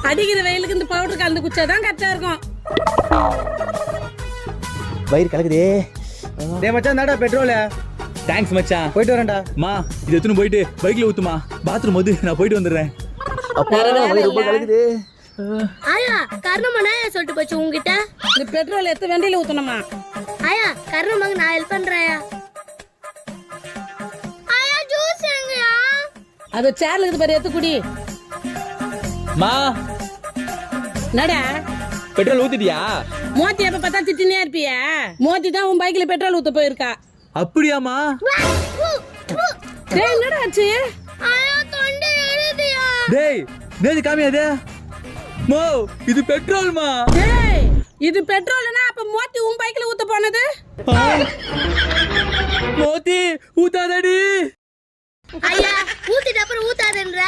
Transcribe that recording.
அடிக்கிற வெயிலுக்கு இந்த பவுடர் கலந்து குச்சாதான் கரெக்டா இருக்கும். வயிறு கலக்குதே. டேய் மச்சான் தாடா பெட்ரோல். தேங்க்ஸ் மச்சான். போயிட்டு வரேன்டா. மா இது எடுத்துன்னு போயிட்டு பைக்ல ஊத்துமா. பாத்ரூம் வந்து நான் போயிட்டு வந்துடுறேன். அப்பா வயிறு ரொம்ப கலக்குதே. ஆயா கர்ணமனா சொல்லிட்டு போச்சு உங்ககிட்ட. இந்த பெட்ரோல் எடுத்து வண்டியில ஊத்தணுமா? ஆயா கர்ணமாக நான் ஹெல்ப் பண்றேன். ஆயா ஜூஸ் எங்கயா? அது சேர்ல இருக்குது பாரு, எடுத்து குடி. மா நடா பெட்ரோல் ஊத்திட்டியா? மோத்தி எப்ப பார்த்தா திட்டினே இருப்பிய. மோத்தி தான் உன் பைக்ல பெட்ரோல் ஊத்த போயிருக்கா. அப்படியாமா? டேய் என்னடா ஆச்சு? ஆயா தொண்டை எழுதியா? டேய் நேதி காமியாதே. மோ இது பெட்ரோல்மா. டேய் இது பெட்ரோல்னா அப்ப மோத்தி உன் பைக்ல ஊத்த போனது? மோதி ஊத்தாதடி. ஐயா ஊத்திட்டு அப்புறம் ஊத்தாதேன்ற.